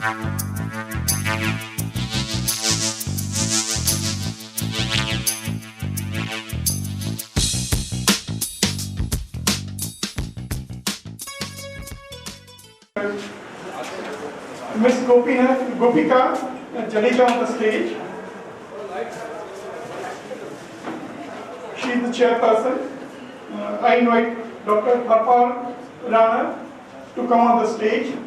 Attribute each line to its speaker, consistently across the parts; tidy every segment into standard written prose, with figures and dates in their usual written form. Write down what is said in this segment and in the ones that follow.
Speaker 1: Miss Gopika Jadeja on the stage. She is the chairperson. I invite Dr. Harpal Rana to come on the stage.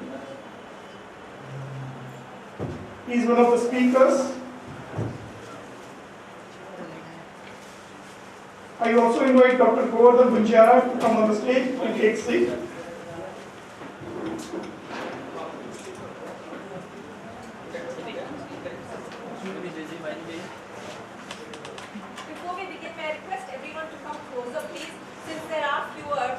Speaker 1: He is one of the speakers. I also invite Dr. Govardhan Bunjara to come on the stage and take seat.
Speaker 2: Before we begin, may I request everyone to come closer, please, since there are fewer.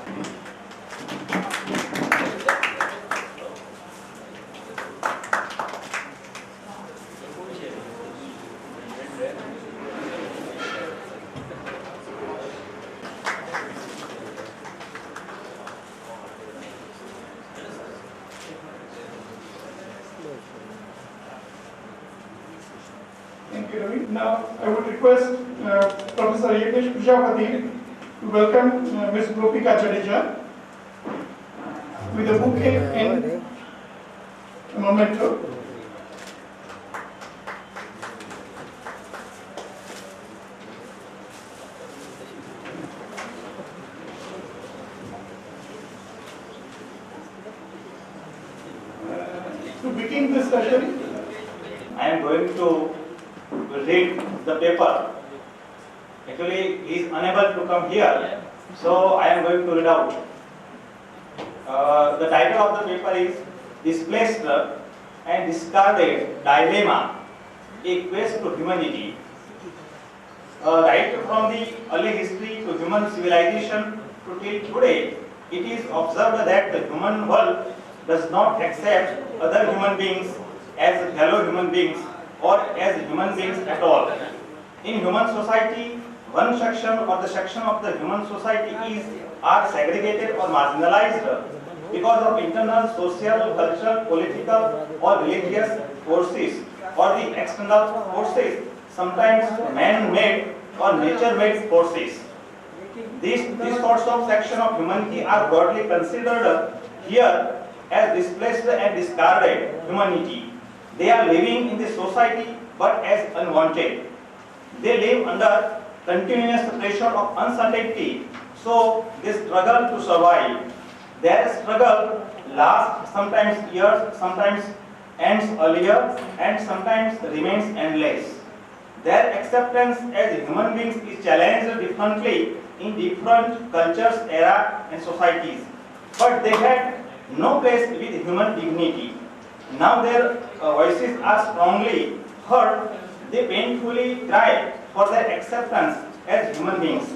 Speaker 1: Thank you, Ravi. Now, I would request Professor Yagnesh Prajapati to welcome Ms. Gopika Jadeja with a bouquet and a memento. To begin this session,
Speaker 3: I am going to read the paper. Actually, he is unable to come here, so I am going to read out. The title of the paper is Displaced and Discarded Dilemma, A Quest to Humanity. Right from the early history to human civilization to till today, it is observed that the human world does not accept other human beings as fellow human beings or as human beings at all. In human society, one section or the section of the human society are segregated or marginalized because of internal social, cultural, political or religious forces or the external forces, sometimes man-made or nature-made forces. These sorts of section of humanity are broadly considered here as displaced and discarded humanity. They are living in the society but as unwanted. They live under continuous pressure of uncertainty, so they struggle to survive. Their struggle lasts sometimes years, sometimes ends earlier, and sometimes remains endless. Their acceptance as human beings is challenged differently in different cultures, eras, and societies. But they had no place with human dignity. Now their voices are strongly heard. They painfully cry for their acceptance as human beings.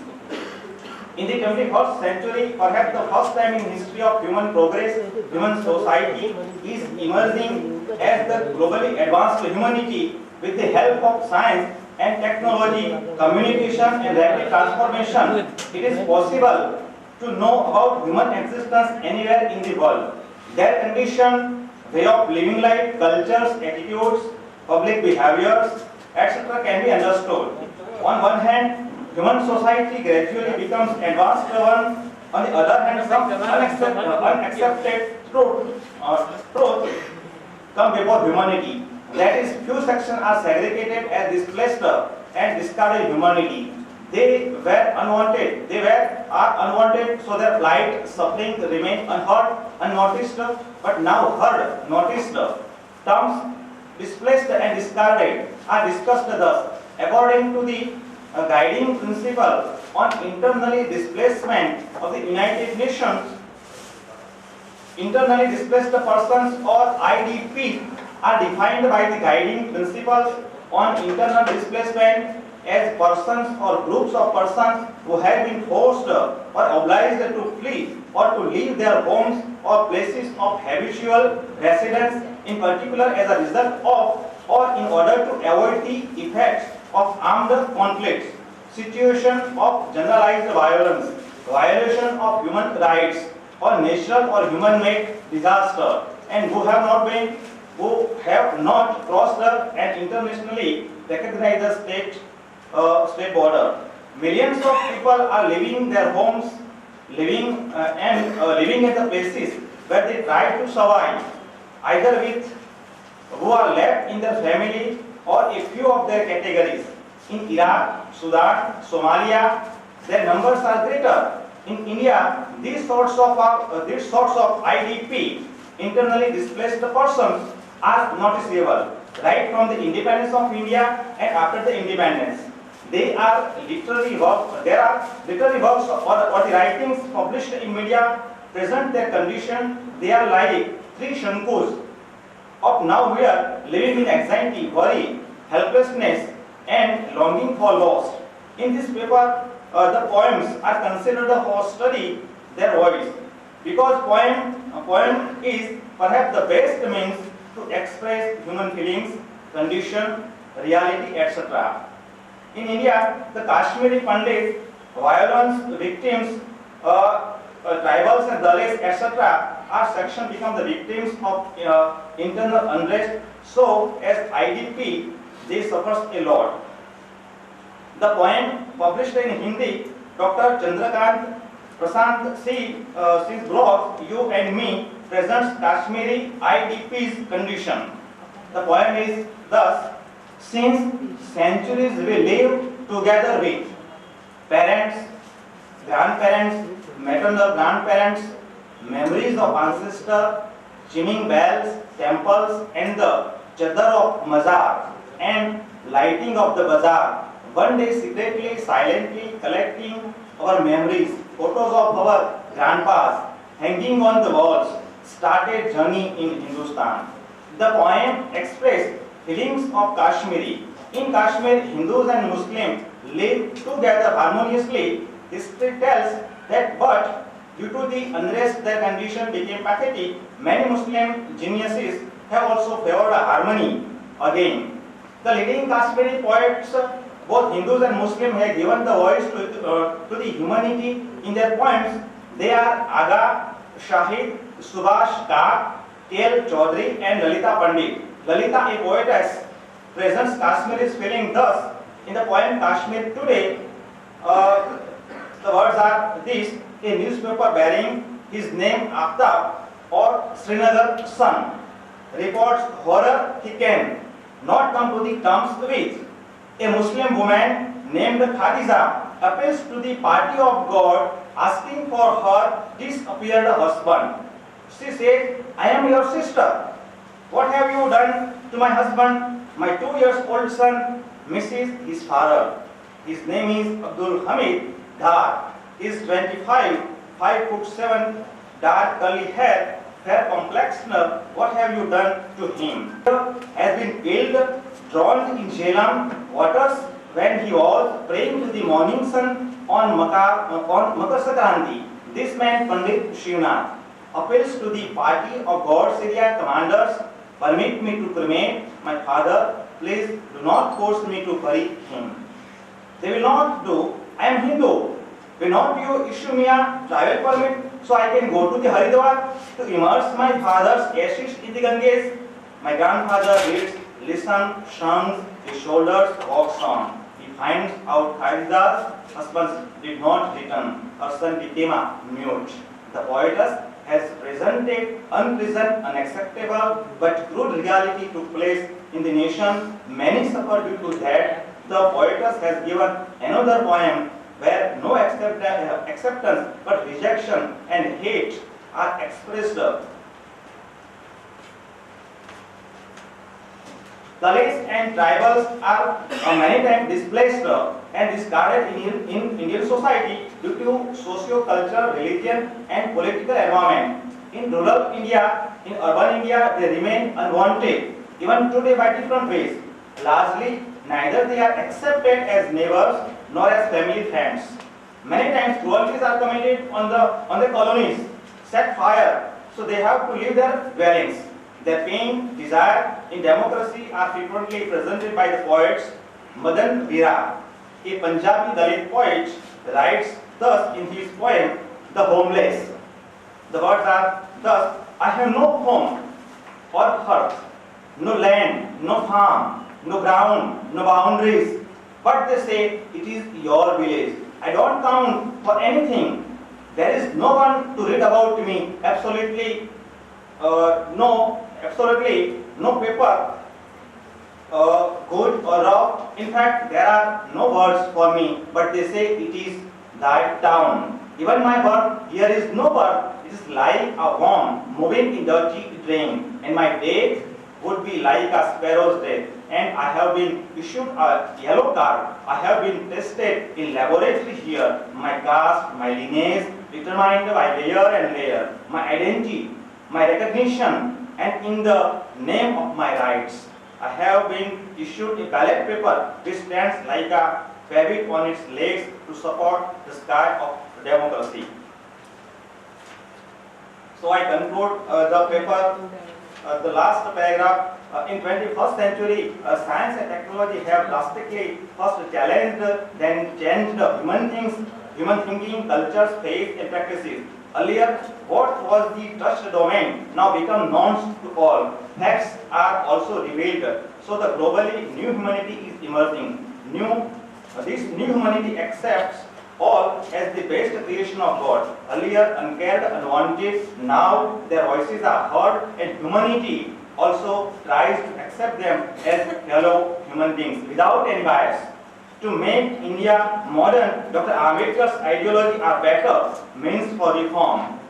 Speaker 3: In the 21st century, perhaps the first time in history of human progress, human society is emerging as the globally advanced humanity with the help of science and technology, communication and rapid transformation. It is possible to know about human existence anywhere in the world. Their condition, way of living life, cultures, attitudes, public behaviors, etc. can be understood. On one hand, human society gradually becomes advanced one. On the other hand, some unaccepted truth come before humanity. That is, few sections are segregated as displaced and discarded humanity. They were unwanted. Are unwanted, so their plight, suffering remain unheard, unnoticed, but now heard, noticed. Terms displaced and discarded are discussed thus. According to the guiding principle on internally displacement of the United Nations, internally displaced persons or IDP are defined by the guiding principles on internal displacement as persons or groups of persons who have been forced or obliged to flee or to leave their homes or places of habitual residence, in particular as a result of or in order to avoid the effects of armed conflicts, situation of generalized violence, violation of human rights, or natural or human-made disaster, and who have not been who have not crossed an internationally recognized state border. Millions of people are leaving their homes, living at the places where they try to survive, either with who are left in their family or a few of their categories. In Iraq, Sudan, Somalia, their numbers are greater. In India, these sorts of IDP, internally displaced persons, are noticeable right from the independence of India and after the independence. There are literary works or the writings published in media present their condition. They are like three Shankus of now we are living in anxiety, worry, helplessness, and longing for loss. In this paper, the poems are considered for study their voice, because a poem is perhaps the best means to express human feelings, condition, reality, etc. In India, the Kashmiri Pandits, violence victims, tribals and Dalits, etc., are section become the victims of internal unrest. So, as IDP, they suffer a lot. The poem published in Hindi, Dr. Chandrakant Prasant Singh's blog, You and Me, presents Kashmiri IDP's condition. The poem is thus: since centuries we live together with parents, grandparents, maternal grandparents, memories of ancestors, chiming bells, temples, and the chadar of mazar, and lighting of the bazaar. One day secretly, silently collecting our memories, photos of our grandpas hanging on the walls, started journey in Hindustan. The poem expressed feelings of Kashmiri. In Kashmir, Hindus and Muslims live together harmoniously. History tells that, but due to the unrest, their condition became pathetic. Many Muslim geniuses have also favored harmony again. The leading Kashmiri poets, both Hindus and Muslims, have given the voice to the humanity in their poems. They are Aga Shahid, Subhash Kak, K.L. Chaudhary, and Lalita Pandit. Lalita, a poetess, presents Kashmiri's feeling thus in the poem Kashmir Today. The words are these: a newspaper bearing his name Aftab or Srinagar Sun reports horror he can not come to the terms with. A Muslim woman named Khadija appeals to the party of God, asking for her disappeared husband. She says, I am your sister. What have you done to my husband? My 2-year-old son misses his father. His name is Abdul Hamid Dar. He is 25, 5'7", dark curly hair, fair complexion. What have you done to him? Has been killed, drowned in Jhelum waters when he was praying to the morning sun on Makar Sankranti. This man, Pandit Shivnath, appeals to the party of God's area commanders, permit me to cremate my father. Please do not force me to bury him. They will not do. I am Hindu. Will not you issue me a travel permit so I can go to the Haridwar to immerse my father's ashes in the Ganges? My grandfather reads, listen, shrugs his shoulders, walks on. He finds out Khadija's husband did not return. Her son became a mute. The poetess has presented unpleasant, unacceptable, but crude reality took place in the nation. Many suffer due to that. The poetess has given another poem where no acceptance but rejection and hate are expressed. Dalits and tribals are many times displaced and discarded in Indian society due to socio-cultural, religion and political environment. In rural India, in urban India, they remain unwanted, even today by different ways. Largely, neither they are accepted as neighbors nor as family friends. Many times cruelties are committed on the colonies, set fire, so they have to leave their dwellings. Their pain, desire in democracy are frequently presented by the poets. Madan Veera, a Punjabi Dalit poet, writes thus in his poem, The Homeless. The words are thus: I have no home or hearth, no land, no farm, no ground, no boundaries. But they say it is your village. I don't count for anything. There is no one to read about me. Absolutely no paper, good or rough. In fact, there are no words for me, but they say it is thy town. Even my birth, here is no birth. It is like a worm moving in dirty drain, and my death would be like a sparrow's death. And I have been issued a yellow card. I have been tested in laboratory here. My caste, my lineage, determined by layer and layer. My identity, my recognition, and in the name of my rights. I have been issued a ballot paper which stands like a rabbit on its legs to support the sky of democracy. So I conclude the paper, the last paragraph. In 21st century, science and technology have drastically first challenged, then changed human thinking, cultures, faith, and practices. Earlier, what was the trust domain now become known to all. Facts are also revealed. So the globally new humanity is emerging. This new humanity accepts all as the best creation of God. Earlier, uncared, unwanted, now their voices are heard, and humanity also tries to accept them as fellow human beings without any bias. To make India modern, Dr. Ambedkar's ideology are better means for reform.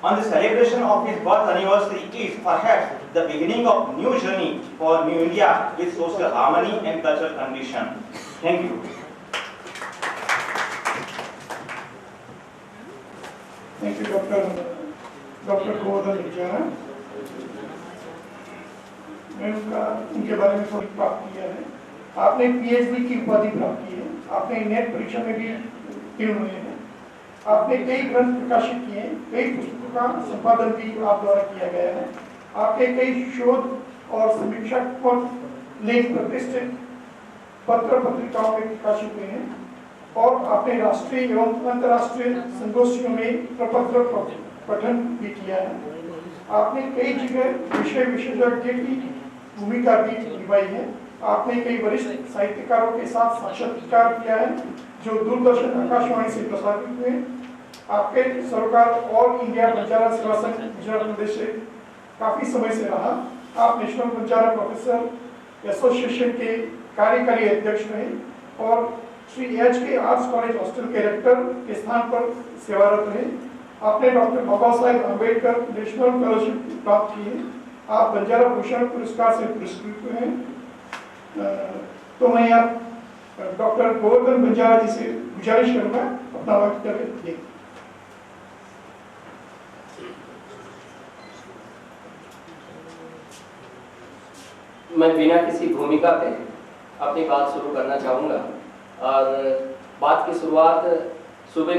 Speaker 3: On the celebration of his birth anniversary is perhaps the beginning of new journey for New India with social harmony and cultural condition. Thank you.
Speaker 1: Thank you, Dr. Govardhan Vijaya. मैं उनके बारे में थोड़ी प्राप्त किया है। आपने PhD की उपाधि प्राप्त की है, आपने नेट परीक्षा में भी उत्तीर्ण हुए हैं, आपने कई ग्रंथ प्रकाशित किए हैं, कई पुस्तकों का संपादन भी आप द्वारा किया गया है, आपके कई शोध और समीक्षात्मक लेख प्रतिष्ठित पत्र पत्रिकाओं में प्रकाशित हुए हैं और आपने राष्ट्रीय एवं अंतर्राष्ट्रीय संगोष्ठियों में प्रपत्र पठन भी किया है। आपने कई जगह विषय विशेषज्ञ की भूमिका भी निभाई है। आपने कई वरिष्ठ साहित्यकारों के साथ साक्षात्कार किया है जो दूरदर्शन आकाशवाणी से प्रसारित हुए। आपके सरोकार ऑल इंडिया बंजारा सेवा संघ गुजरात प्रदेश से काफी समय से रहा। आप नेशनल बंजारा प्रोफेसर एसोसिएशन के कार्यकारी अध्यक्ष रहे और Shri HK. Arts college hostel के रेक्टर के स्थान पर सेवारत रहे। आपने doctor Baba Saheb Ambedkar national fellowship प्राप्त की है। आप बंजारा भूषण पुरस्कार से पुरस्कृत हुए हैं। तो मैं आप डॉक्टर गोवर्धन बंजारा जी से गुजारिश करूंगा अपना वक्तव्य दें।
Speaker 4: मैं बिना किसी भूमिका के अपनी बात शुरू करना चाहूँगा और बात की शुरुआत सुबह